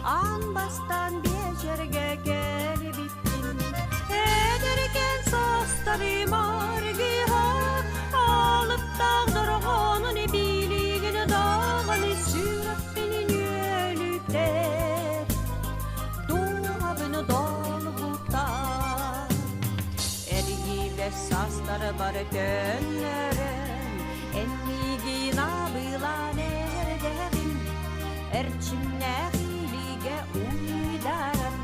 Anbastan becerge gelbittin ederken sostarı margiha alıp dağdırğanın biliğini dağını sürüp beni yölükler dolabını dolgutar ergiyle sasları var gönlerim emmigi nabıla nerederim erçimle uydarım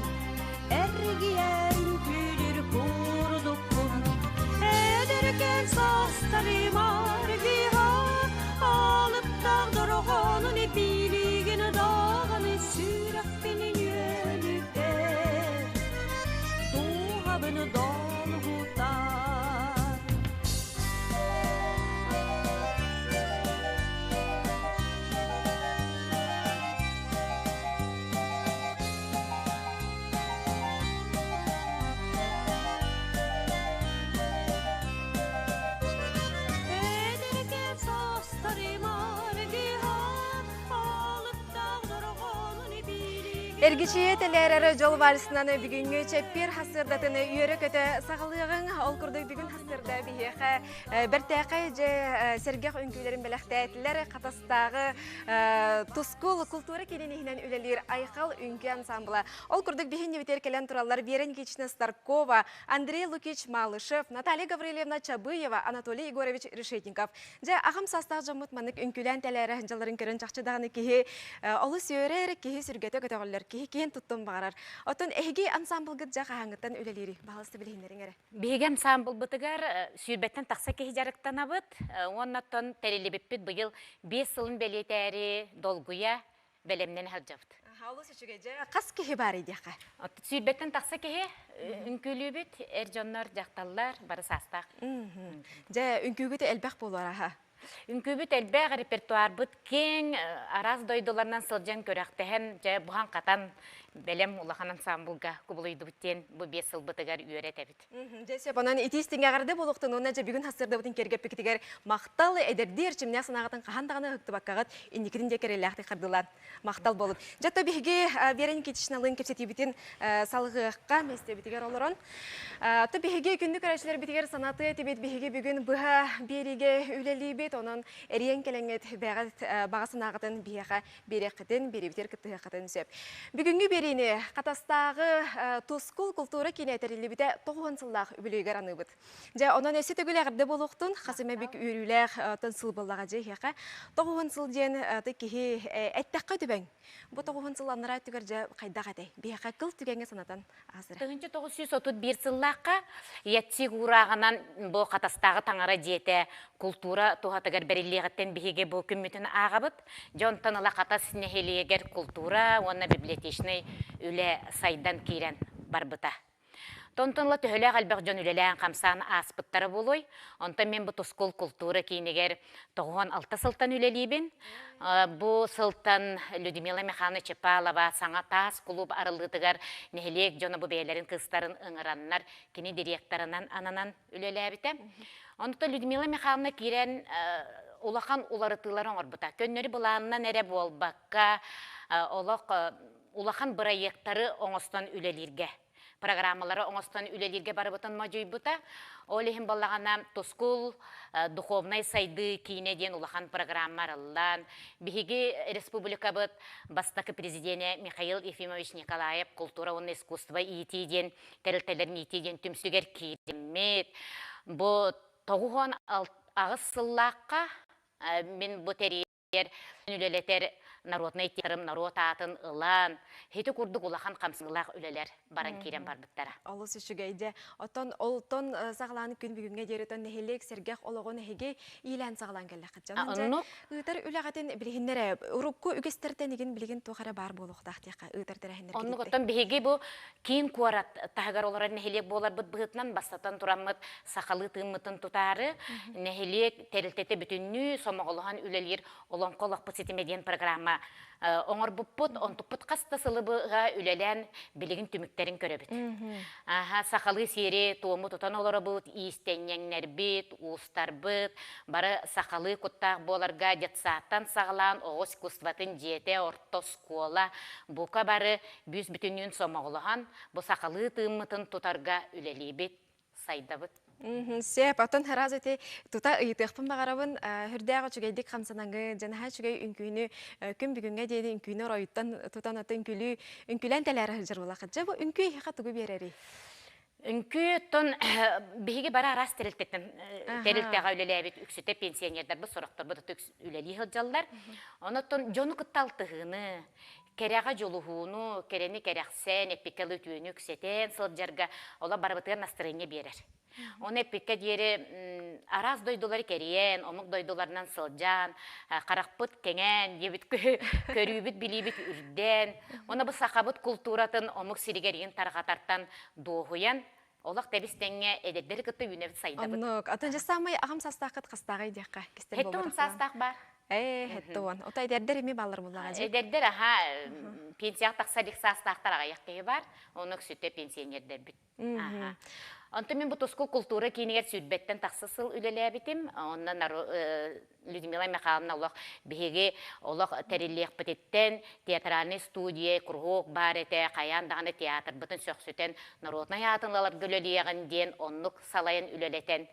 ergiye ülkülür kurdukun ederken sastarım argiha alıp dağdırğanın biliğini dağını sürüp beni yölükler dolabını dolgutar Эргичие телерері жол барысынан бүгінгі чеппер хасырдатыны үйері көті сағылығын ол күрді бүгін хасырда бейеқі бір тәқі же сергеқ үнкілерін біліқтәйтілер қатастағы тұскул культура кененігінен үлелер айқал үнкі ансамбылы. Ол күрдік бейін невітер келен туралар Берен Кична Старкова, Андрей Лукич Малышев, Наталья Гаврилевна Чабыева, Анатолий Егорович Решетников. Же ағым састақ жамыт манық үнкілен тәлері жаларын көрін чақчыдағыны кейі олы сүйерер кейі сүргеті көтіғылыр. Кейін тұттым бағарар. Отын әйге ансамбл гыд жақа хаңыттан өлелері. Бағалысты білейіндерің әрі. Бейге ансамбл бұтығар сүйірбеттен тақса кейі жарықтан абыт. Оннаттан тәрелебеппет бұйыл 5 сылын бәлетәрі долгуя бәлемнен әлжавыд. Олы сөшіге же қас кейі бар еді яқа? Сүйірбеттен тақса кейі үнкілі бет, әржонлар, жақталлар, бары састақ. Же үнкігіті әлбәқ болуар аға? Үнкөбіт әлбәғі репертуар бұд кең араз дойдыларынан сылжан көрәқтәһен жа бұған қатан бәлем улахан ансамблға күбілейді бүттен бұл 5 сыл бұтығар үйерет әбіт. Жесе, бонан итистің ағарды болуқтың, онна жа бүгін хасырды бұтын кергеп пекетігер мақтал әдердер чимне сынағатын қағандағаны үкті баққағат инекірін де керелі қардылар мақтал болып. Жатта бігі Берен Кичналын кепсеті бітін салғыққа мәсте бітігер олырын. Та бігі күнді көрәшілер бітігер санаты әтебет бігі бүгін бұға береге үлелі бет, оның әрен келеңет бағасынағытын біға береқетін, беребітер күттіғатын сөп. Бүгінгі беріне қатастағы тұскул культура кенетәрілі біте 9 сыллақ үбілігер аныбыд. Жа, онан өсі төгіләғірді болуқтың, қасыма бік үйріләғ тын сыл болаға жа, 9 сыл ден кейі әттәққа түбәң. Бұ 9 сыл аныра түгер жа қайдақ әдей. Бияқа қыл түгенге санатан азыры. 1931 сыллаққа ятсиг урағынан бұл қатастағы таңара жете культура туғатығар бәріліғаттен бігі бұл күмметін ағабыд. Жонтан ыла қатас нехелиегер культура, онна библиотечный үлі сайдан кейрен барбыта. Тонтонла төхілі қалбақ жон үлелән қамсан аспыттары болой. Онтан мен бұл тұскул культура кейінегер 96 сылтан үлелейбін. Бұл сылтан Людмила Михайловна Чепалова саңа тас клуб арылдытығар нехелек жоны бұл бәйлерін қыстарын ыңыраннар кені директорынан ананан үлеләбіті. Онтан Людмила Михайловна кейрен улахан уларытыларын орбыта. Көннері бұланынан әрі болбаққа улахан проекттары оңыстан үлелерге. Программалары оңыстан үлелерге барыбытын мажой бұта. Олихин балағана Тоскул духовнай сайды кейіне ден улахан программар аллан. Бігігі республика бұд бастақы президенті Михаил Ефимович Николаев культура оны искусства иетейден, тәрілтелерін иетейден түмсігер кейдемет. Бұ тоғуған ағыз сыллаққа мен бұ тәрейер үлелетер народный терім, народ атын ылан, хеті күрдік улахан қамсыңылақ үлелер баран керен бар бұттара. Олы сүшігейді. Олтон сағыланы күн бүгінге деретін нехелек сергеқ олығын хеге илән сағылан кәлі қытжан. Үйтер үләғатын білігіндері, ұрыққы үгестерден еген білігін тұғары бар болуқтақ дейқа. Үйтер тәрәхіндер кетті. Оның ұттан бігі бұл кейін қуарат тағығар оларын нехелек болар бұд бұғытынан бастатан тұрамыд сақалы тымытын тұтары. Нехелек тәрілтеті бүтінні сомағылыған үлелер олан қолақ бұт сетімеден программа Ама оңор буппут, онтуппут каста сылыбыга үлелен билигин түмүктерин көрөбүт. Сақалы сири туому тутан олары бұд, истеннеңнер бит, уыстар бит, бары сақалы куттақ боларга детсаттан сағылан оғыз кустватын жете орто скола, бука бары бюз бүтіннен сомағылыған, бұ сақалы тыммытын тутарга үлелі бит, сайда бит. Сеп, атын хараз эти тута ыйтыхпын багарабын хүрдәгә чүгәйдик хамсанаңгы жанаһа чүгәй үнкүйне күн бүгүнгә дейди үнкүйне ройттан тутан атын үнкүлән тәләре җырлыла хәҗә бу үнкүй хәкы тугы берәри. Үнкүй тон биһиге бара рас терилтеттен терилтәгә үлеләбит үксүтә пенсионердар бу сорактар бу төкс үлели хылҗаллар. Аны тон жону кытталтыгыны керега жолугуну керени керексен эпикелы түнүк сетен сылҗарга ола барбытыр настроение берер. Оны пикке диери араз дойдулар кериен, омук дойдуларынан сылжан, каракпыт кеңен, ебит көрүүбүт билибит үрден. Оны бу сахабыт культуратын омук сиригерин таргатартан доохуян, олак тебистеңе эдердер кытты үнебит сайдабыт. Оннук, атын жасамай агам састакыт кыстагы идекка. Хеттон састак бар. Хеттон. Ота эдердер эми баллар буллага же. Эдердер пенсия таксадик састактарга якты бар, оны сүтө пенсионердер бит. Онты мен бутуску культура кинигер сүрбеттен тақсысыл үлеләбитим. Оннан Людмила Михайловна олақ беге олақ тәрелек бітеттен театральный студия, кругок бар әте, қаян дағаны театр бұтын сөксүтен народный атынлалар гөлелеген ден оннук салайын үлелетен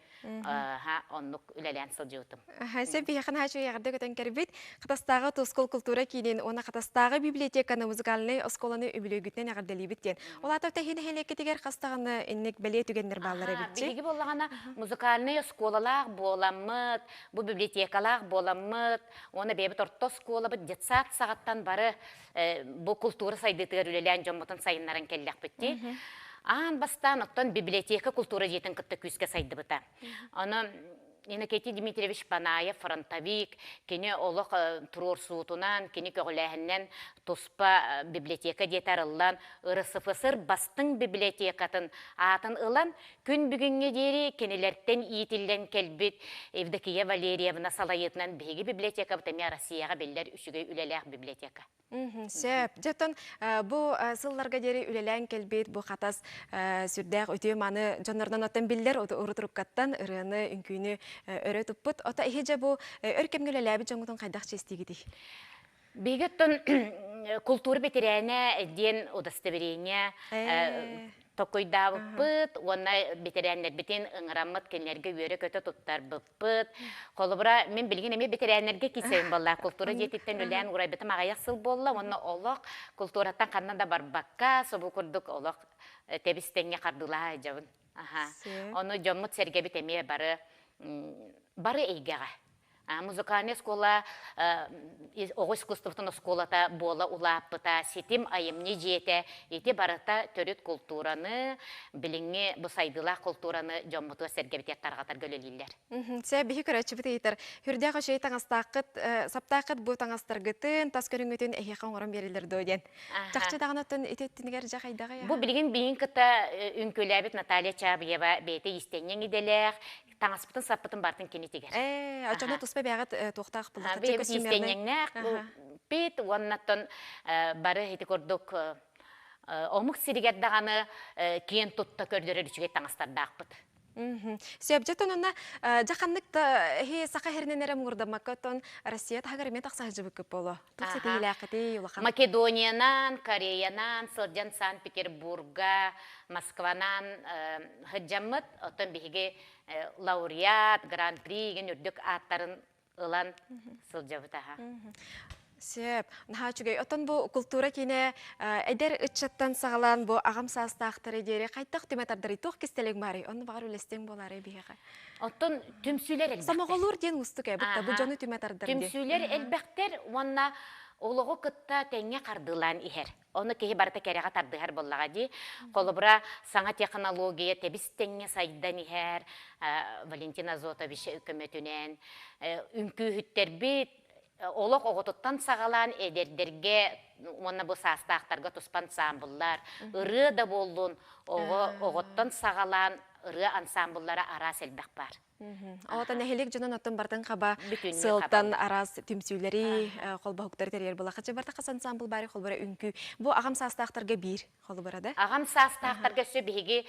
оннук үлелен сыл жуытым. Сен бейхін хачу яғырды көтен кәрбет, қатастағы тускул культура кейден, оны қатастағы библиотеканы, музыкальный осколаны үбілігітнен яғырдали біттен. Ол атап тәхені хелекетігер қастағаны иннек бәле түгендер баллары бітчі? Білігі болағана музыкальный осколалар боламыд, бұл библиотекалар боламыд, оны бейбіт орто скола бұд детсат сағаттан бары бұл культура сайдытығыр үлелен жомбытын сайынларын келләқ бітті. Ан бастан оттон библиотека культура жетін кытты күске сайды бұта. Оны Иннокентий Дмитриевич Панаев, фронтовик, кені олық тұрор суытунан, кені көгіләхіннен тұспа библиотека детарылан, ұрысыфысыр бастың библиотекатын атын ылан, күн бүгінге дері кенелерттен иетілден келбет Евдокия Валерьевна салайытынан бейгі библиотека бұтаме Россияға белдер үшіге үлеләқ библиотека. Сәп, жаттан бұл сылларға дері үлелән келбет, бұл қатас сүрдәқ өте маны жонардан аттан білдер, ұрытырып каттан ұрыны, үнкүйіні өрі тұппыт. Ота ихеже бұл өркемгіл әләбі жоңғытын қайдақ честігіді? Бейгеттен культура бетерәне ден удостоверение токойда бұппыт, оны бетерәнлер бітен ыңырамыт кенлерге өрі көті тұттар бұппыт. Қолыбыра мен білген еме бетерәнлерге кесейін болла. Культура жететтен өлән ұрай бітім ағаяқ сыл болла. Оны олық культураттан қаннан да бар баққа, собу күрдік олық тебістенге қардыла жауын. Оны жоммыт серге бітеме бары эйгеға. Музыкальный школа, оғыз искусствотын школата бола улаппыта, сетим айымне жете, еті барыта төрет культураны, біліңе бұсайдыла культураны жоммытуа сәргебетет тарғатар көлелейлер. Сәй бігі көрәтші біті етір. Хүрдегі шей саптақыт бұл таңастырғытын, тас көріңгітін әйеқа оңырын берілер дөйден. Жақшы дағын өттін ететтінігер жақайдағы я? Бұл білген бейін кіта үнкөләбет Наталья Чабыева бейті истенен еделер, таңаспытын саппытын бартын кенетегер. Ачаны тұспа бәғат тоқтақ бұлақы. Бейбіт истененнәк, бейт уаннаттан бары хеті көрдік омық сиригердағаны кейін тұтта көрдері үшіге таңастарды ақпыт. Сөйіп жеттен онна жақанлықта сақа херненерім ғырдамаққаттан Россия тағырымен тақсағы жібі көп болу. Тұқсеті еләқіті елақан. Македониянан, Кореянан, Сылджан, Санкт-Петербурга, Москванан ғыджамыт, оттан бейге лауреат, гран-при, ген үрдік аттарын ұлан Сылджабытаға. Сеп, наха чугай, отон бу культура кине эдер ытчаттан сағалан бу ағам састақтары дері қайттақ түметардары тоқ кестелег бары, оны бағар үлестен болары бейға. Отон түмсүйлер әлбәқтер. Самағолур ден ұстық әбітті, бұл жоны түметардары де. Түмсүйлер әлбәқтер, онна олығы күтті тәңе қардылан ихер. Оны кейі барыта кәріға тардығар боллаға де. Қолыбыра саңа технология, тебіс тәңе сайдан ихер, Валентина Зотович үкіметінен, үнкі хүттер бет, олық оғытыттан сағалан әдердерге, оны бұл састақтарға тұспан саамбылар, ұры да болуын оғыттан сағалан ыры ансамбльлары арас элбэх бар. Ота нәһелек жонон оттон бартын хаба Бүтүннү сылтан арас түмсүүлери колбахуктар терьер була. Хача барта кас ансамбл бары холбара үнкү. Бу агам састактарга бир холбара да. Агам састақтарға сө биһиги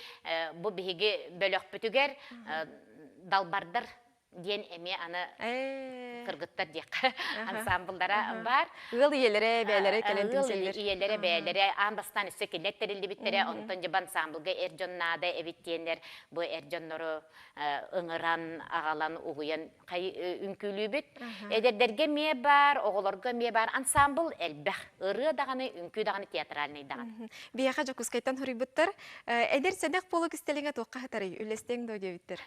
бу биһиги бөлөк бүтүгер далбардар диен эме аны кыргыттар дек ансамбльдара бар. Ыл иелере бәлере келен түмселер. Иелере бәлере анбастан үсө келеттерилди биттере онтон жабан ансамбльга эржоннада эбиттиенер бу эржоннору ыңыран агалан угуян кай үнкүлүбүт. Эдердерге ме бар, оголорго ме бар ансамбль элбэх ыры даганы үнкү даганы театральный даганы. Бияха жокускайтан хурибуттар. Эдер сенек болу кистелеңе токка хатары үлестең до дебиттер.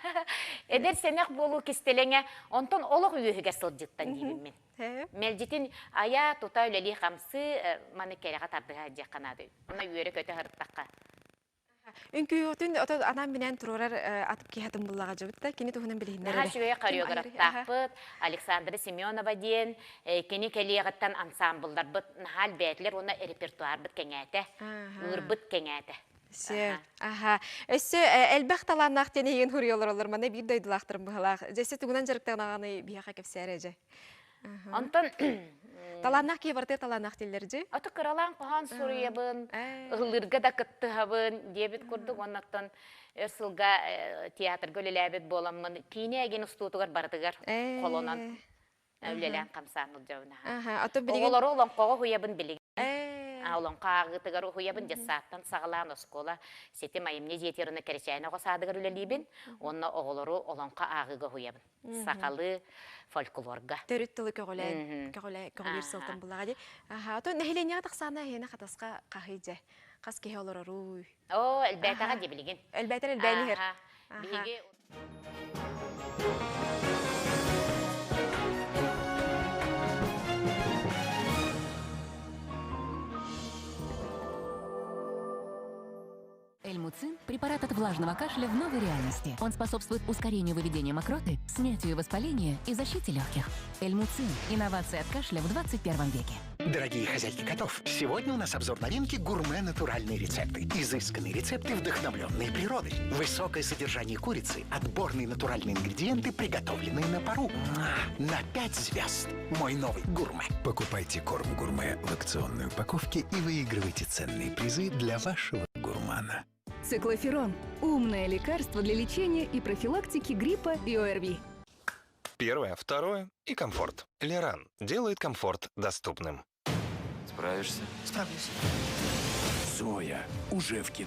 Эдер сенек болу кистелеңе онтон олог үйөгө сылжыттан дийбин мен. Мелжитин ая тута үлели хамсы маны керега тардыга жаканады. Уна үйөрө көтө хырттакка. Үнкү отун ото анам менен турурар атып киятым буллага жабытта. Кини тухунан билиндер. Наха шуя хореограф таппыт Александра Семенова диен кини келиягаттан ансамбльдар быт нахал бэтлер уна репертуар быт кеңете. Ырбыт кеңете. Се, Өссө элбэх таланнах тени еген хуриолор олар мана бир дойдулактырым быхалах. Жесе тугунан жарыктаганы бияка кепсәре же. Онтон Таланнах ки барты таланнах тиллер же. аты кыралан кахан суруябын, ылырга да кыттыхабын дебит курдук оннаттан ырсылга театр гөлеләбет боламмын. Кине еген устутугар бардыгар колонан өлелән камсаныл жауна. Оголор олон кого хуябын билиг. Олон кагытыгар хуябын жасаттан сагалан оскола сети майымне жетеріне керечайна қосадыгар үлелейбін, онна оголору олонқа агыга хуябын. Сақалы фольклорга. Төрүттілі көгілер сылтын бұлаға де. Ото нәхилене атақсана хена қатасқа қағыйдже. Қас кеге олар оруй. О, әлбәтаға де білген. Әлбәтер әлбәні хер. Биге... Эльмуцин – препарат от влажного кашля в новой реальности. Он способствует ускорению выведения мокроты, снятию воспаления и защите легких. Эльмуцин – инновация от кашля в 21 веке. Дорогие хозяйки котов, сегодня у нас обзор новинки гурме-натуральные рецепты. Изысканные рецепты, вдохновленные природой. Высокое содержание курицы, отборные натуральные ингредиенты, приготовленные на пару. На 5 звезд. Мой новый гурме. Покупайте корм гурме в акционной упаковке и выигрывайте ценные призы для вашего гурмана. Циклоферон – умное лекарство для лечения и профилактики гриппа и ОРВИ. Первое, второе и комфорт. Леран делает комфорт доступным. Справишься? Справлюсь. Зоя уже в кино.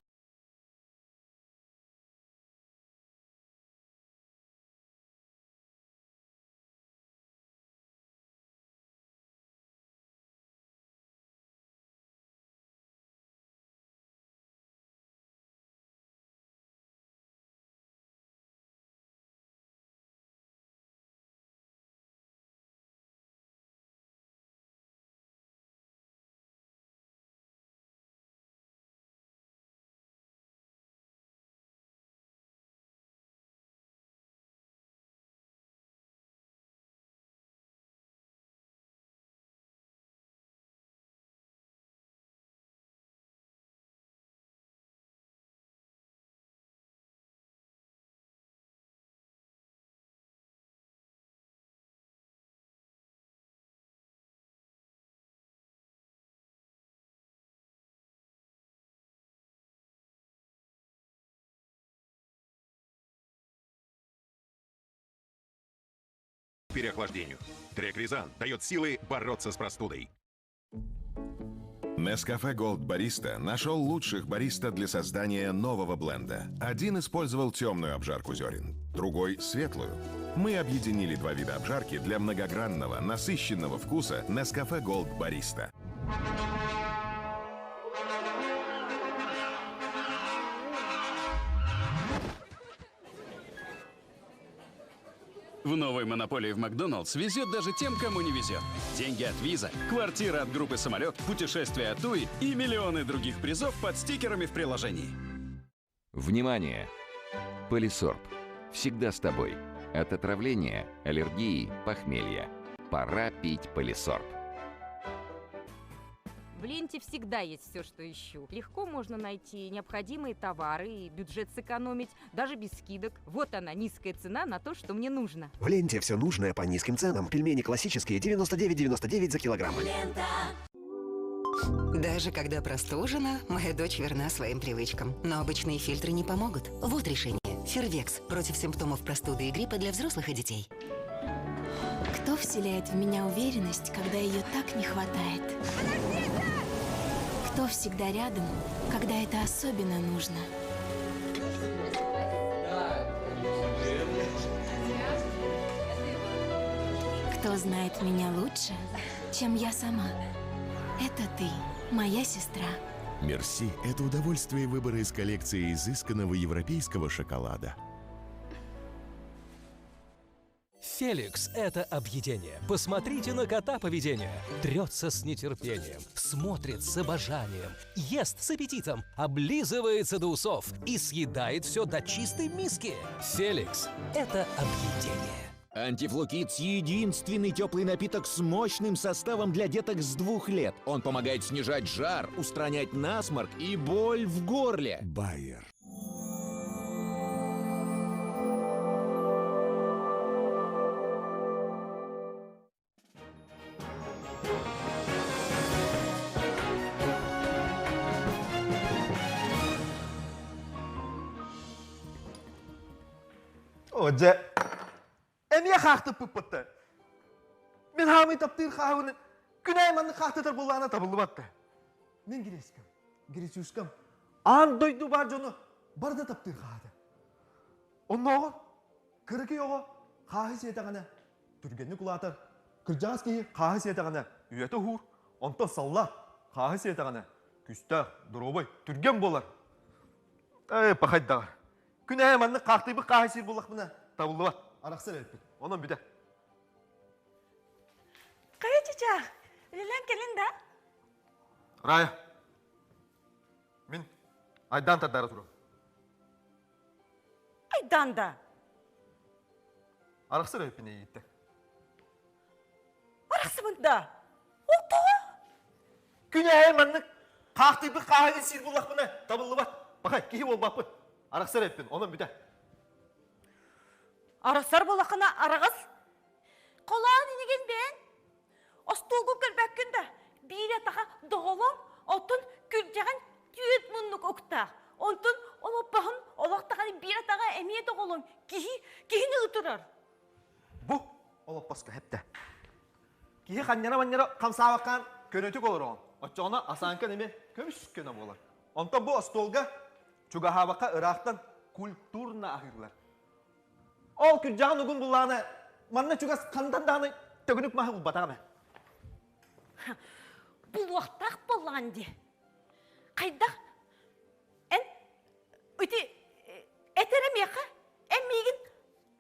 Переохлаждению. Трек-Ризан дает силы бороться с простудой. Nescafe Gold Barista нашел лучших бариста для создания нового бленда. Один использовал темную обжарку зерен, другой — светлую. Мы объединили два вида обжарки для многогранного, насыщенного вкуса Nescafe Gold Barista. В новой монополии в Макдоналдс везет даже тем, кому не везет. Деньги от Виза, квартира от группы «Самолет», путешествия от ТУИ и миллионы других призов под стикерами в приложении. Внимание! Полисорб. Всегда с тобой. От отравления, аллергии, похмелья. Пора пить Полисорб. В ленте всегда есть все, что ищу. Легко можно найти необходимые товары и бюджет сэкономить, даже без скидок. Вот она, низкая цена на то, что мне нужно. В ленте все нужное по низким ценам. Пельмени классические 99,99 за килограмм. Даже когда простужена, моя дочь верна своим привычкам. Но обычные фильтры не помогут. Вот решение. Фервекс против симптомов простуды и гриппа для взрослых и детей. Кто вселяет в меня уверенность, когда ее так не хватает? Кто всегда рядом, когда это особенно нужно? Кто знает меня лучше, чем я сама? Это ты, моя сестра. Мерси – это удовольствие выбора из коллекции изысканного европейского шоколада. Феликс – это объедение. Посмотрите на кота поведение. Трется с нетерпением, смотрит с обожанием, ест с аппетитом, облизывается до усов и съедает все до чистой миски. Феликс – это объедение. Антифлукитс – единственный теплый напиток с мощным составом для деток с 2 лет. Он помогает снижать жар, устранять насморк и боль в горле. Байер. Оже, эмия хақты пыппытты. Мен хамый таптыр хауыны, күнәйманны хақтытыр болғаны табылды батты. Мен керескім, кересюшкім, ан дойду бар жоны, барды таптыр хауды. Onun oğul, kırıkı yoğu, kahı siyetağına, türgenini kulatır. Kırcağız ki kahı siyetağına, üyeti hur, ondan salla, kahı siyetağına. Küste, durubay, türgen bolar. Pakaydı dağır. Күнәй манны қақтый бұл қағай сер болақ мұна табылды бат. Арақсыр әліппен. Онан бүді. Қай чича, үлілен келін да? Рая, мен айдан тадары тұрам. Айдан да? Арақсыр әліппен егетті. Арақсы бұнда? Ол тоға? Күнәй манны қақтый бұл қағай сер болақ мұна табылды бат. Бақай, кейі бол бапы. Арақсар әппен, онын бүді. Арақсар болақына арағыз? Қолағын енеген бен? Остолғы көлбәккінді. Бейре таға доғылым, отын күлжеген түйет мұнлық өктақ. Онтын олаппағын олақтағаны бейре таға әмие доғылым. Кейіні ұтырар. Бұ, олаппасқа әпті. Кейі қаннера-маннера қамсауаққан көнетік олар оған. Отчағына асанқы неме көміс көне болар. Онтан бұл остолға Чугахабақа ырақтан культурна ахырлар. Ол күржағын үгін бұллағына, манна чугас қандандағына төгінік мағы ұлбатаға мән. Бұл уақтақ болған де. Қайдақ? Ән, өте, әтерем еқа, ән мейгін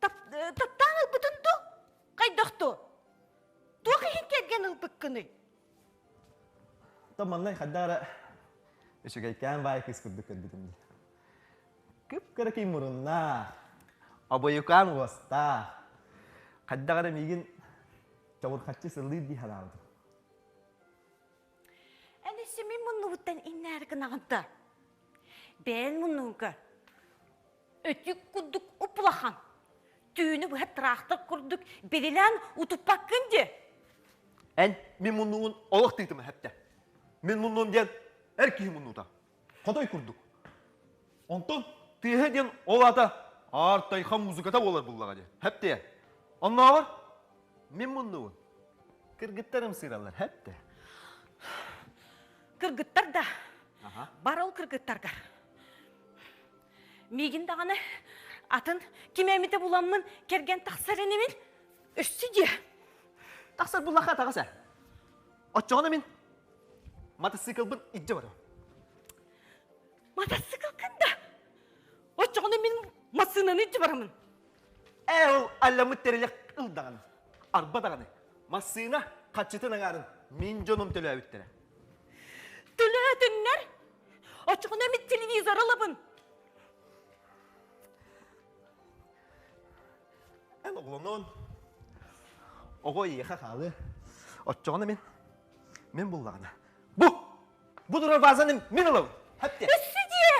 таптан ұлбытынды. Қайдақты? Туақы хен келген ұлбыққыны. Та маннай қаддағыра үшігайкан бай кыз күрді көрбітімді. Күп-кірі мұрынна, абайықан оста, қаддағыра мейгін чауырқатшы сылды дей халауды. Әнесі мен мұны ұттан иннәргін ағынды. Бән мұныңғы өтік күрдік ұпылақан. Түйіні бұғат трақтыр күрдік берелен ұтып баққын де. Ән, мен мұныңын олық дейтімі әпті. Мен мұныңын ден әркей мұныңда. Қодай күрдік. Онтын түйеден олата артайқан музыката болар бұллаға де. Әпте, онна бар? Мен мұныңын. Кіргіттарым сыралар, әпте. Кіргіттар да. Бар ол кіргіттардар. Мегін дағаны атын кемәметі бұламын керген тақсарыны мен үшсі де. Тақсар бұллаға тағаса. Отчағына мен мотоциклбын иджі барам. Мотоцикл кында? Отчағына мен масынаны иджі барамын. Ол әлімі терелек ұлдағаны. Арба дағаны. Масына қатшытын ағарын мен жоным төлі әуіттері. Төлі әтінлер? Отчағына мен телевизор алабын. Ән оғылынан оғы еқа қалы. Отчағына мен бұллағына. Бұ! Bu dura vazanı min alalım. Hadi. Üssüdiye.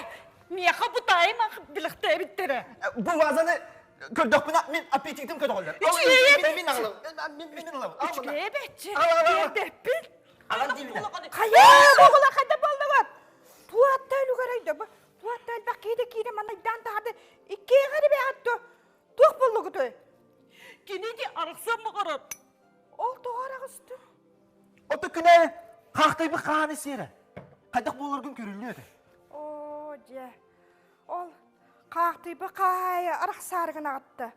Miyaha bu daima bilekte bittere. Bu vazanı kördük buna min apetitim kötü olur. Min alalım. Min alalım. Üçlüye betçi. Al. Depin. Alan diline. Hayır, oğula kada baldavat. Tuatta lugaraydı bu. Tuatta bakıydı kine manaydan tadı. İki gari be attı. Tuğ bulluğudu. Kine de arıksam mı karar? Ol doğar ağızdı. O da güne kalktı bir kanesi yere. Kadak bulur gün görülüyordu. Oo, ce. Ol kalktı bir kaya arık sargın attı.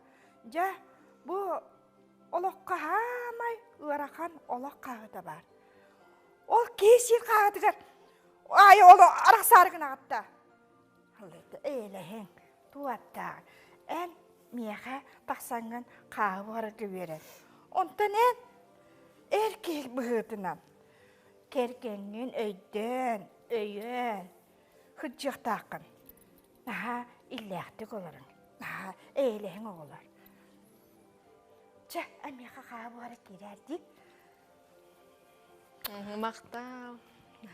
Ce, bu olokka hamay ırakan olok kağıda var. Ol kesir kağıdıgar. Ay olu arık sargın attı. Halıydı eylehin. Tuatta. En miyaha taksangan kahve arıkı verir. Ondan en erkek bıhıtından. Kerkenin öyden, öyün. Hıccık takın. Naha illahtık olurun. Naha eylehin olur. Çe, amiyaha kahve arık girerdik. Мақтау.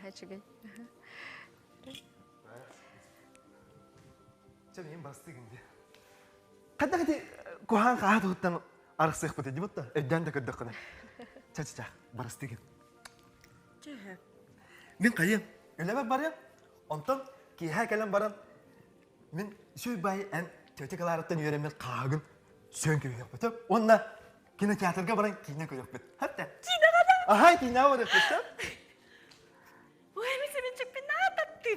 Хачугай. Canım bastı günde. Hadi kuhan kahve tuttan arık sık bıdı. Cibutta evden de kırdık kına. Çak barastı gün. Min kayım. Öyle bak barım. Ondan ki her kalan barım. Min şu bay en çocuk alaratan yöremel kağın sön gibi yapıp. Onunla kine teatrga baran kine koyup. Hatta. Kine kadar. Aha kine var yapıp. Bu emisinin çıkpın ne ataktı?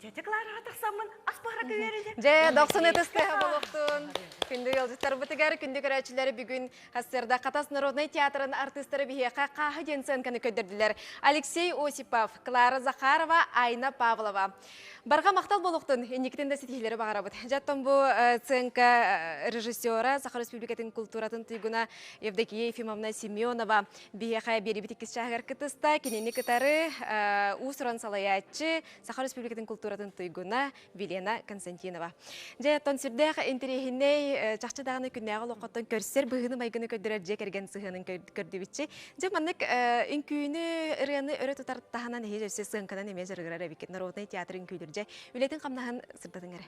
Çocuklar ataksamın asbara verecek. Же, 90 этесте болуктун. Күндү ялжыттар бытыгар күндү көрөчүлөр бүгүн Хассерда Катас народный театрынын артисттары бихека кахы денсенканы көдөрдүлөр. Алексей Осипов, Клара Захарова, Айна Павлова. Барга мактал болуктун эникитен да сетихилери багарабыт. Жаттан бу ценка режиссера Саха Республикатын культуратын тыйгуна Евдокия Ефимовна Семенова бихека берибитик шагар кытыста кинени кытары усуран салаячы Саха Республикатын культуратын тыйгуна Велена Константинова. Жаттан сүрдэх интерехиней чакчыдаганы күннәгы локоттон көрсөр быгыны байгыны көдөрөр же керген сыгынын көрдүбүтчү. Же маннык инкүүнү ырыны өрө тутар таханан хежесе сыгынканан эме жыргырар бикет народный театрын күйлүр же үлетин камнахан сырдатыңар.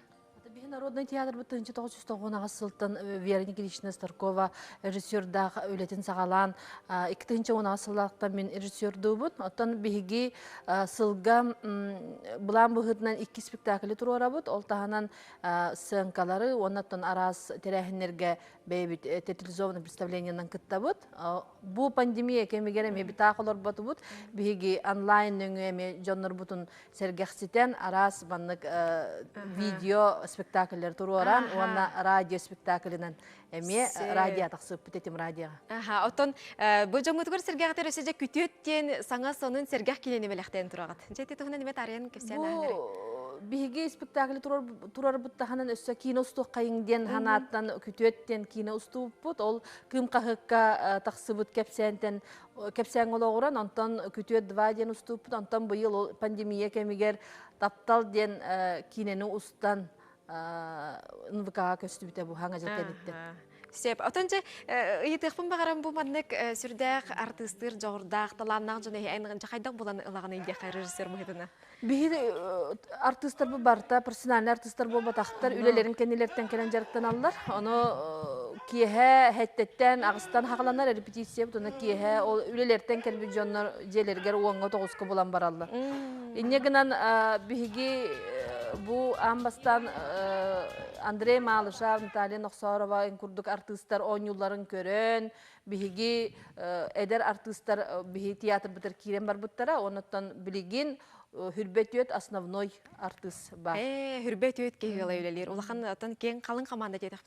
Народный театр бутын 1990 сылтын Вера Николична Старкова режиссерда үлетін сағалан. 2010 сыллақтан мен режиссерді бұд. Оттан бігі сылға бұлан бұғытынан 2 спектаклі тұру арабыд. Ол тағанан сыңқалары, оннаттан арас терәхінерге бәйбіт театрализованный представлениянан кытта бұд. Бұл пандемия кемегер әме бітақылар бұд бұд. Бігі онлайн өңі әме жонлар бұтын сәргәқсітен арас баннық видео спектакльлер туруран, уанна радио спектакльнан эме радио тақсып бітетім радиоға. Аха, отон бұл жоңғытығыр сәргәғатыр өсеже күтеттен саңа сонын сәргәқ келені беләқтен тұрағат. Жәтті тұғына неме тариян көпсен ағыры? Биһиги спектакль турар буттаханан өссө кино устук кайыңден ханаттан күтөттен кино уступпут ол кым кахыкка таксыбыт кепсен ологуран онтон күтөт 2 ден уступпут онтон быйыл ол пандемия кемигер таптал ден кинени устан НВК көстүбүтө бу хаңа жетенитте. Сеп, отонче ыйытыкпын багарам бу маннык сүрдәк артисттер жогурдак таланнак жана айныгын жакайдак булан ылаганы инде режиссер мыйдына. Биһи артисттер бу барта, профессиональ артисттер бу батактар үлелерин кенелерден келен жарыктан аллар. Ону кие хеттеттен агыстан хагаланар репетиция бутуна кие ол үлелерден келби жоннор желергер оңго 9 булан бараллар. Иннегинен биһиги бу амбастан Андрей Малышев, Наталья Ноксорова, инкурдук артисттар 10 yılların көрөн, биһиги эдер артисттар биһи театр битер кирен бар буттара, онуттан билигин Хүрбет өт основной артист бар. Хүрбет өт кейгала үлелер. Улахан атын кен қалың команда дедік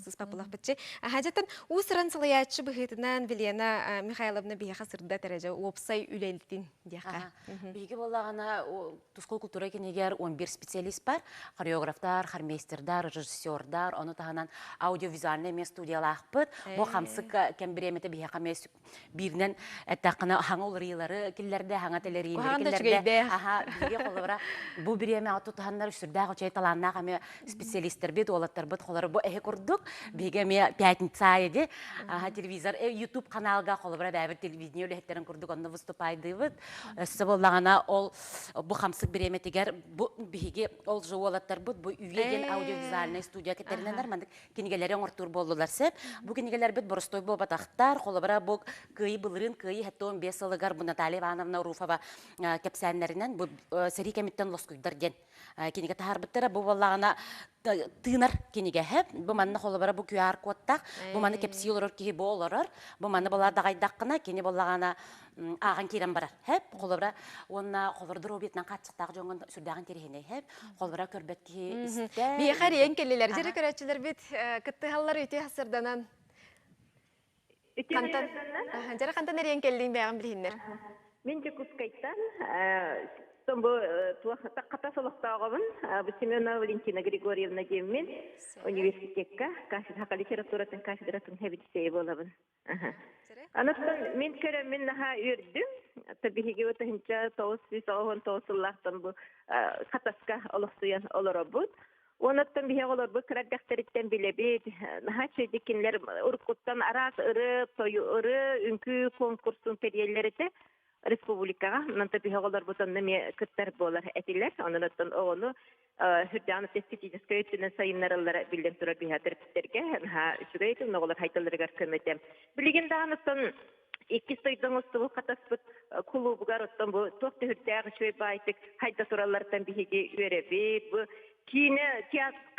спапылақ бітші. Хажаттан усыран салаячы бұғытынан Велена Михайловна бейха сырда тәрәжі опсай үлелтін дейқа. Бейге болағана тұскол культура кенегер 11 специалист бар. Хореографтар, хармейстердар, режиссердар, оны тағанан аудиовизуальный мен студиялақ бұд. Бұл қамсық кәмбіреметі бейха қамес бірінен әттақына хаңа олырылары келлерді, хаңа телерейіндер келлерді. биге холора бу биреме атутаннар сүрдәгә чәй таланна каме специалисттер бит олаттар бит холора бу эхе курдук биге ме пятница иде телевизор YouTube каналга холора бәбер телевидение лехтерен курдук онда выступайды бит саболлагана ол бу хамсык биреме тигәр бу биге ол жолаттар бит бу үйген аудиовизуальный студия кетернәр мандык кинигеләре оңортур болдылар сеп бу кинигеләр бит боростой бу батактар холора бу кый былырын кый хәттон 5 елгар бу Наталья Ивановна Руфова кепсәннәреннән бу сери кемиттен лоскуйдар ден киниге тахарбыттара бу баллагана тынар киниге һәп бу манны холобара бу QR кодта бу манны кепсилор ки болорор бу манны бала дагайдак кына кини баллагана аган кирен барар һәп холобара онна холордыр обетнан катчыктагы жоңгон сүрдәгән терехене һәп холобара көрбәт ки истә би харин келлеләр җире көрәчләр бит кыттыгаллар үтә хасырданан кантан җара кантан нерен келдин бәгән билһиннәр мен же Кускайттан бу ката солоктагыбын бу Семенова Валентина Григорьевна деммен университетка кафедра литературатын кафедратын хәбитсей болабын. Анаттан мен кере мен наха үрдүм табиһиге өтөнчә тоосыллахтан бу катаска олохсуян олоробут. Онаттан бие олор бу кырагтарыттан билебит. Наха чедикинлер уркуттан арас ыры, тою ыры, үнкү конкурсын периеллерите республикага мынта бихоголор бутан неме кыттар болар этилер оннан ону хүрдән эстетический өтүнөн сайыннарылар билдем тура бихатырттерге ха үчүгөйт ноголор хайталарга көмөтем билген дагынтан икки стойдон усту катаспыт клубугар оттон бу токты хүрдәгы чөй байтык хайта туралардан бихиге үребит бу кине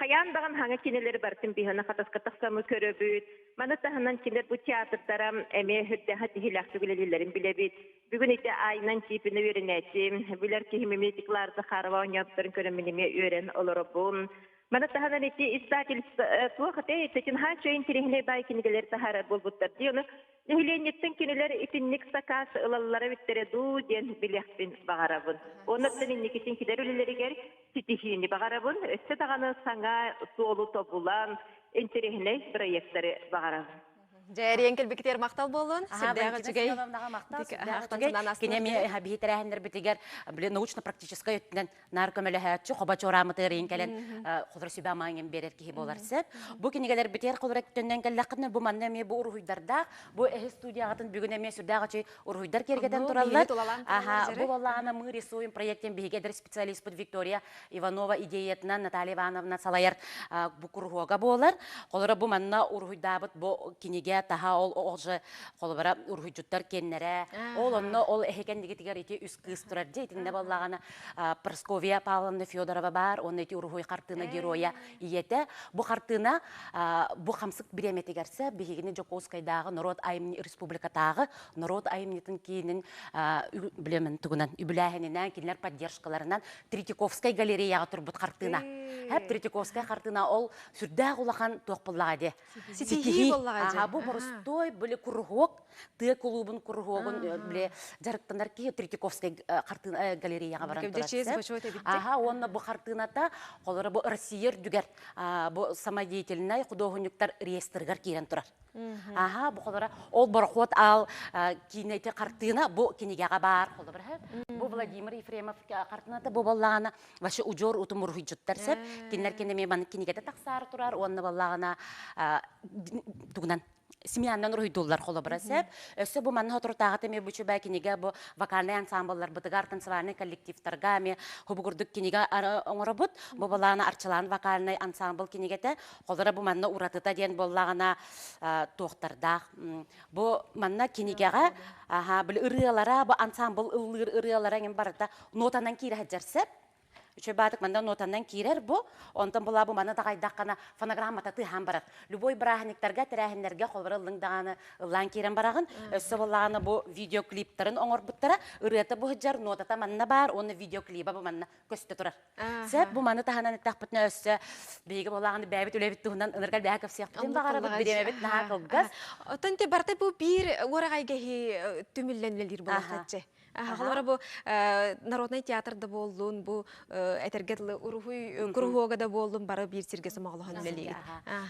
каяндаган хаңа кинелер бартын бихана катаска таксамы көрөбүт мана таханан кинер бу театрдарам эме хүрдә хати хилактыгылелерин билебит бүгүн ите айнан типине үйренетим билер ки мемлекетларды харва ойнаптырын көрөмүнүме үйрен олоробун мана таханан ите издательство туахате тетин ханча интерехне бай кинелер тахара болбуттар диону нехленеттен кинелер итинник сакас ылаллары биттере ду ден билехпин багарабын онаттан инникитин кидерүлелеригер ситихини багарабын өстө даганы саңа суолу тобулан интерехне проекттары багарабын Жәрен келбектер мактал болун. Сирдәгә җигәй. Кинеме хабитерәһендер битегәр научно-практическая өттән наркомәләһәтче хабачорамыты ренкәлән хозыр сүбә маңын берер ки буларсы. Бу кинегәләр битер кылрак төннән кәлләкне бу маннәме бу ургыйдарда бу студиягатын бүгенеме сүрдәгә ургыйдар кергәдән тураллар. Бу валлана мы рисуем проектен бигедер специалист под Виктория Иванова идеятна Наталья Ивановна Салаяр бу кургога болар. Колора бу манна ургыйдабыт бу кинеге таха ол олжы холбара ургуйжуттар кеннере ол онно ол эхекендиги тигер ити үс кыз турар дейтинде баллагана Просковия Павловна Федорова бар он эти ургуй картына героя иете бу картына бу хамсык биреме тигерсе бигине Жокоускайдагы народ айымны республикатагы народ айымнытын кийинин билемен тугунан үбүләһененен кинлер поддержкаларынан Третьяковская галереяга турбут картына хәп Третьяковская картына ол сүрдә гулахан токпыллагы ситихи боллагы Боростой были кургок, ты клубын кургогын биле жарыктандар ки Третьяковская картына галереяга баран турат. Ага, онна бу картынада колоры бу Россия дүгәр бу самодеятельный художниктар реестргар кирен турар. Ага, бу колоры ол борхот ал кинете картына бу кинегага бар колоры. Бу Владимир Ефремов картынада бу баллагана ваше уҗор утумургыҗыттар сеп кинлер кинеме бан кинегете таксар турар, онна баллагана тугунан семьяндан руйдуллар холобрасеп өсө бу манна отуртагы теме бучу бай кинеге бу вокальный ансамбльлар бытыгар танцевальный коллективтарга хубугурдук кинеге оңоробут бу баланы арчылан вокальный ансамбль кинегете холора бу манна уратыта ден боллагана токтарда бу манна кинегега бул ырыалара бу ансамбль ырыалара ген барда нотанан кире хаджарсеп Чебатык манда нотандан кирер бу, онтан була бу мана тагайдаккана фонограммата тыхан барат. Любой брахниктарга терәһеннәргә холбырылың даганы лан кирен барагын, өссө булаганы бу видеоклиптарын оңорбуттара, ырыта бу җар нотата манна бар, оны видеоклипа бу манна көстө турар. Сәп бу мана таханан тахпытны өссө биге булаганы бәбит үлебит туһундан ыныргал бәкәп сыяктын багарабыт биремебит нахакылгас. Отан те барта бу бир орагайга түмүлленлер булачакчы. Холора бу народный театрда болдун, бу этергетлы урухуй кругога да болдун, бары бир сирге самаглахан үлелиги.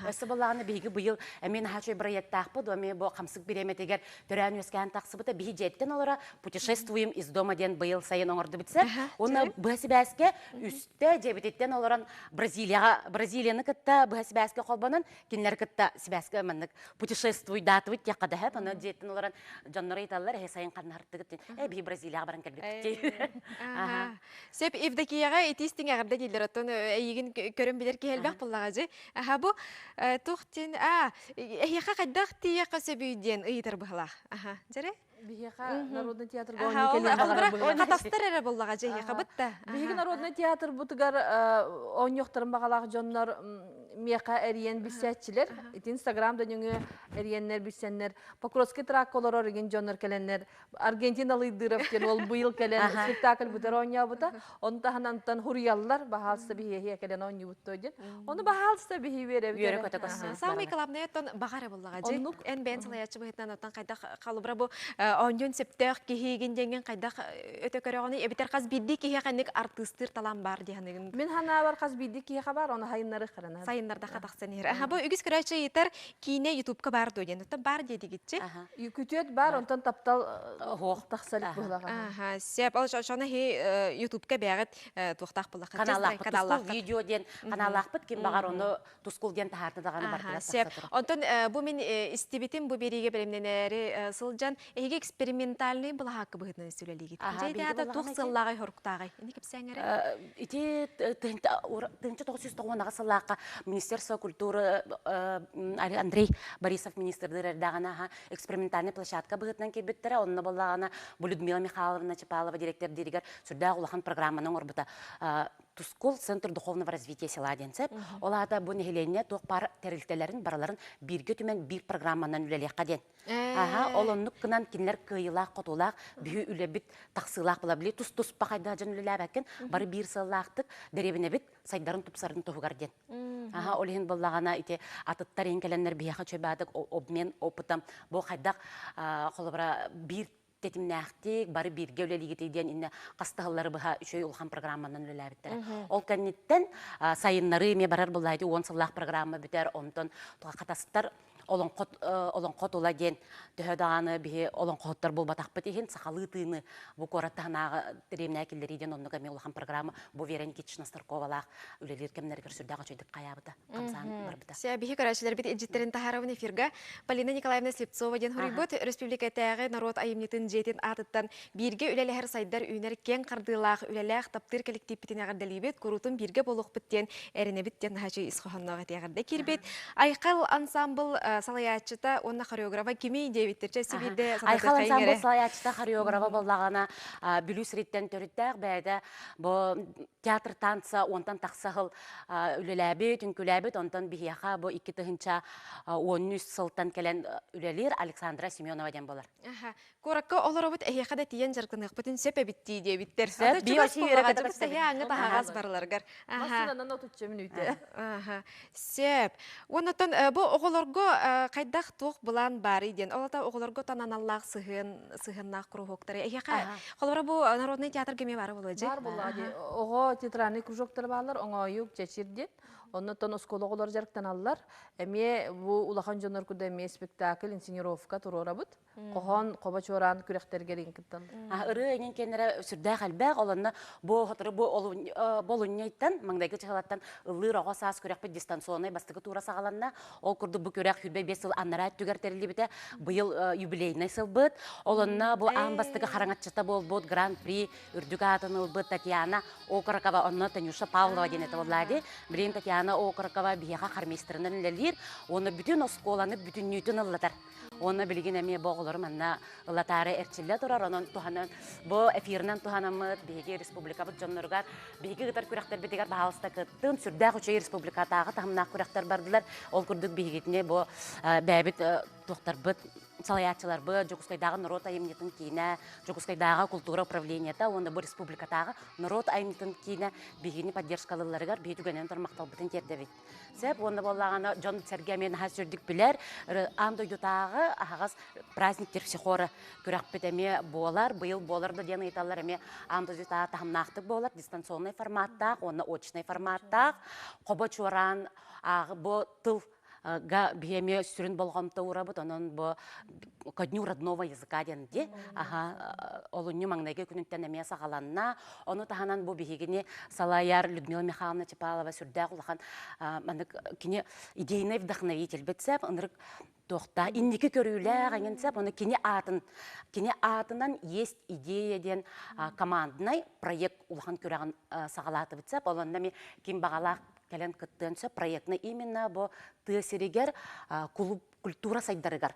Өсі болағаны бейгі бұйыл, әмен хачой проекттақ бұд, өме бұл қамсық береметегер түрән өскен тақсы бұта, бейгі жеттен олара путешествуем из дома ден бұйыл сайын оңырды бітсе, оны бұхасы бәске үсті жебететтен оларан Бразилияны кітті бұхасы бәске қолбанын, кенлер кітті сібәске мәнік путешествуй даты бұд, тек қады әп, оны жеттен оларан жаннары еталылар, сайын қарын артты кіттен, бейгі Бразилияға баран кәлбет. Сеп евдекияға етестің ағырда дейлер, оттан әйігін көрін білер кехелбәқ болаға жи. Бұ тұқтен, әйеқа қайдақ тияқа сөбүйден ұйытыр бұғылақ. Жарай? Бихеха народный театр қатастар әрі болаға жайеқа бұтта. Бихеха народный театр бұтығар оңyoқтарын бағалағы жонлар меқа әриен білсәтчілер. Инстаграмда нүңі әриенлер білсәнлер. Покровский трак олар ореген жонлар кәленлер. Аргентиналы дырып кен ол бұйыл кәлен спектакль бұтыр оңя бұта. Оны таханантан хұрыялылар бағалысты бихеге кәлен оңя бұтты өден. Оны бағалысты бихе бере. Самый калабны еттон бағары болаға жай. Ән бән салаячы бұғытнан оттан қайдақ қалыбыра бұ Онжон септех кихиген денген кайдах өтө көрөгөнү эбитер каз бидди кихи канык артистер талам бар дегенин. Мен хана бар каз бидди кихи бар, оны хайыннары кырана. Сайындарда катаксан ер. Бу үгүс көрөчү етер кине YouTube-ка бар деген. Бар деди гитчи. Күтөт бар, онтон таптал тахсалык булага. Сеп ал шона хи YouTube-ка бягат туктак булак. Каналлак видеоден каналлакпыт ким багар оны тускулден тахарды даганы бар. Сеп онтон бу мен истибитим бу бериге белемненери сылжан экспериментальный была хакы быгытны сүлелиги. Жайда тохсыллагай хорктагай. Эни кепсәңәре. Ити тынчы 990 сыллакка Министерство культуры Андрей Борисов министрдер дагана экспериментальный площадка быгытнан кебеттер. Онны боллагана Людмила Михайловна Чапалова директор диригер сүрдә улахан программаның орбыта Тускул Центр духовного развития села денсеп. Олада бу нехеленне тох пар терилтелерин бараларын бирге түмен бир программанан үлелек ден. Олоннук кынан кинлер кыйылак, котулак, бүйі үлебит, тақсылак була биле, тус бақайда жан үлеләбәккен, бары бир сыллақтық, деребіне бит, сайдарын тупсарын туғығар ден. Олеген боллағана ите атыттар енкеленлер бияқа чөбәдік, обмен, опытам, бұл қайдақ қолыбыра бир тетимнәхтик, бары бирге үлелігетейден инне қастығылары бұға үшөй ұлған программанан үлеләбіттері. Ол кәнеттен сайыннары ме барар болайды, 10 сыллақ программа бітер, онтон туға қатастар олонқот ола ден төһөдағаны бі олонқоттар бұл батақпыт еген сақалы тыны бұл қораттағынағы діреміне әкелдерейден онныға мен олған программа бұл верен кетшіна старковалақ үлелер кемнергер сүрдағы чөйдік қаябыда қамсан барбыда. Бихи көрәшілер бит эджиттерін тахаравын эфирға Полина Николаевна Слепцова ден хұрибот республикатағы народ айымнетін жетін атыттан бирге үлеләхір сайдар үйнер кен қардылақ үлеләқ таптыр коллектив бітін ағырдалибет көрутын бирге болуқ біттен әріне біттен хачы исқоғаннаға тегірді кербет. Айқал ансамбл салаячыта онна хореографа кими девиттерче сибирде Айқал ансамбл салаячыта хореографа боллағана бүліс реттен төріттәк бәді бұл театр танца онтан тақсағыл үлеләбет, үнкіләбет, онтан бихияға бұл 2 тұхынша 13 сылтан кәлен үлелер Александра Семенова ден болар. Коракка оларобут эхиқада тиен жарқынық бүтін сөп әбітті девиттер. Сөп биоши веректі бістер. Аңы тағағаз барларғар. Масынанан отучча минуте. Сөп. Онытын бұл оғылырғы қайдақ тоқ бұлан бар иден. Олата оғылырғы тананаллақ сығыннақ құрухоқтары. Эхиқа, қолыра бұл народный театр кеме бары болу жи? Бар болу. Оғы театраны кружоктар балар, оңа ойық чәчірден. Оннан оскологолар жарықтан алылар. Әме бұл улахан жонар күді әме спектакль, инсценировка тұрора бұд. Қоған, қоба чоран күректергерін кіттал. Үрі әнен кенері сүрді қалбәқ, оланна бұл ғытыры бұл үннейттен, маңдайғы чығалаттан ұлыр оға саас күрек бі дистанционай бастығы тура сағаланна. Ол күрді бұл күрек хүрбей 5 сыл аннара түгертерілі біті бұйыл юбилейный сыл бұд. Оланна бұл аң бастығы қараңатчыта бол бұд гран-при үрдігі атын ұлбыд Татьяна Окаракова, онна Танюша Павлова денеті олады. Бірен Татьяна Окаракова бияға қармейстірінің ләлер, оны бүтін осколаны бүтін нүйтін ұллатар. Оны білген әме боғылырым әнна ұлатары әрчілі тұрар, оның тұханын бұл эфирінен тұханымыд, бейге республика бұд жонларғар, бейге ғытар күректер бетегер бағалыста күттін, сүрдәқ үшей республикатағы тағымнақ күректер бардылар, ол күрдік бейгетіне бұл бәбіт туқтарбыт, салаятчыларбы, Жокускайдағы народ айымнетін кейіне, Жокускайдағы культура управлениета, онда бұл республикатағы народ айымнетін кейіне бігіні поддержкалыларығар бейті гөнен тұрмақталбытын тердевет. Сәп, онда болағаны Джон Сергемен сөздік білер, андойдутағы ағаз праздниктер психоры күрәк бітеме болар, бұйыл болар да дені еталар әме андойдутағы тағымнақтық болар, дистанционный форматтақ, оны очный форматтақ, қоба чуаран бұ тыл га бияме сүрін болғамта урабыт, онын бұ кодню родного языка денде, олынны маңнайге күнінттен әме сағаланна, оны тағанан бұ бігіне Салаяр Людмила Михайловна Чапалова сүрдәқ ұлақан кене идейный вдохновитель бітсәп, ынырық тоқта, иннекі көрілі ғанген сәп, оны кене атынан есть идея ден командынай проект ұлақан көріған сағалаты бітсәп, олында мен кем бағалақ кәлен кыттынсы проектны именно бу тысерегер клуб культура сайдарыгар.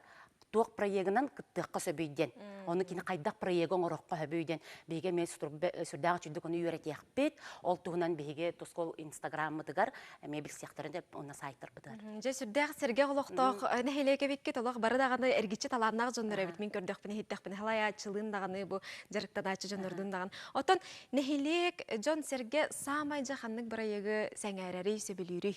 Туок проектынан кыттыққа сөбейден. Оны кені қайдақ проектон орыққа сөбейден. Беге мен сүрдағы чүрдік оны үйретек бет. Ол туғынан беге тұскол инстаграммыдығар. Мен білсияқтарын деп оны сайттар бұдар. Же сүрдағы серге олықтақ нәхелеге бекке толық бары дағаны әргетші таланнақ жондар әбет. Мен көрдіқ біне хеттіқ біне халай ачылын дағаны бұл жарықтан ачы жонырдың дағаны. Отын нәхелек жон серге самай жақанның проекті сәңәрәрі сөбілері.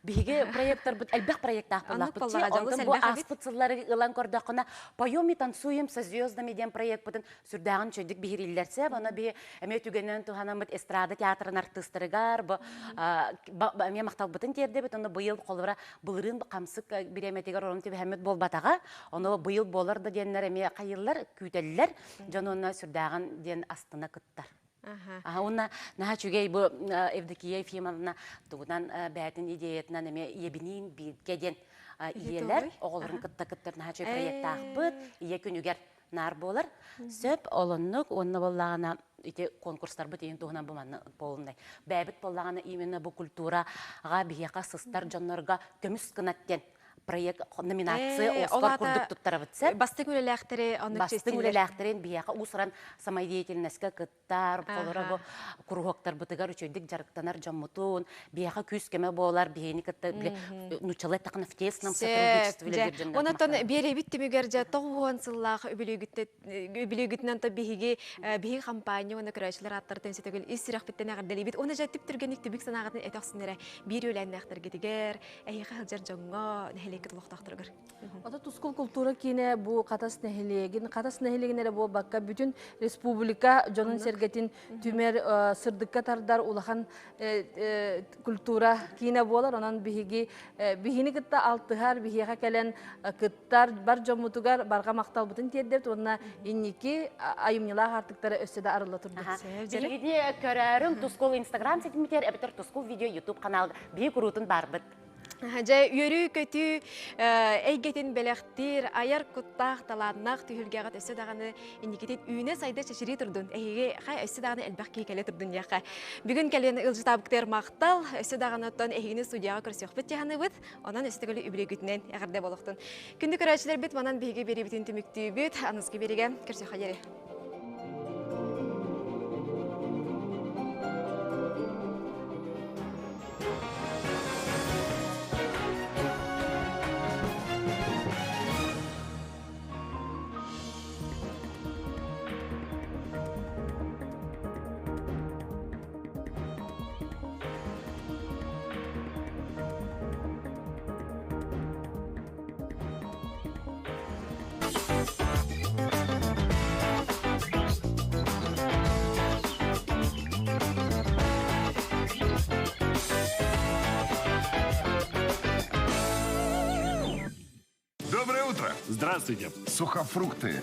Биге проекттар бут әлбәк проекттах булак бут. Ондан бу аспыцыллары ылан көрдәкына поем и танцуем со звездами ден проект бутын сүрдәгән чөдик бирилләрсә, бана би әмә түгәннән туханамыт эстрада театрын артистларыгар, бу әмә мактал бутын терде бит, аны быел колыра булырын камсык биремәтегә ролын тибе Хәммәт Болбатага, аны быел болар да деннәр әмә кайыллар, күтәлләр, җанына сүрдәгән ден астына кыттар. Онна наха чугей бу Евдокия Ефимовна тугудан бәтин идеятынан эме ебинин биргеден иелер оголорун кытта-кыттар наха чугей проекта акпыт, ие күнүгер нар болар. Сөп олоннук онна боллагана ите конкурстар бит ен тугунан буманы болундай. Бәбит боллагана именно бу культурага бияка сыстар жоннорга көмүс кынаттен проект номинация Оскар курдук туттарабытсыр. Бастың өлеләқтері, бастың өлеләқтерін бияқа усыран самайдеятельнеске кыттар, қолыра бұ курухоктар бұтығар үчөйдік жарықтанар жаммутун, бияқа күз кеме болар, бейені кытты нучалай тақын в тесном сотрудничестве. Онаттан бері біттімігер жа тоғуан сыллақ өбілігітінен та бігі компания, оны күрәшілер аттардың сөтігіл исірақ біттен ағырдалі бит. Оны жа тіптіргенік түбік санағатын әтіқсынere бір өләннәқтір кетігер, әйіға ғылжар жоңға Ата тускул культура кине бу катас нехилегин бу бакка бүтүн республика жонун сергетин түмер сырдыкка тардар улахан культура кине болар, онан бихини кытта алтыхар бихига келен кыттар бар жомутугар барга мактал бутун тердеп, онна инники айымнылар артыктары өссөдө арыла турду. Бигиди көрөрүм тускул инстаграм сетимитер, эбитер тускул видео ютуб канал бии курутун барбыт. Жа үйөрі көтü әйгетін бәләқтір, аяр құттақ таланнақ түйілгеғат өсі дағаны индикетет үйіне сайды шешірі тұрдың. Әйге қай өсі дағаны әлбәқ кейкелі тұрдың яқа. Бүгін кәлен ұлжы табықтар мақтал, өсі дағаны оттан әйгені студияға көрсек біт яғаны бұд, онан өсі тігілі үбілі күтінен әғірде болуқтың. Күнді көрәшілер біт, манан бейге бері бітін түмікті біт, анызғы береге көрсек қадері. Доброе утро. Здравствуйте. Сухофрукты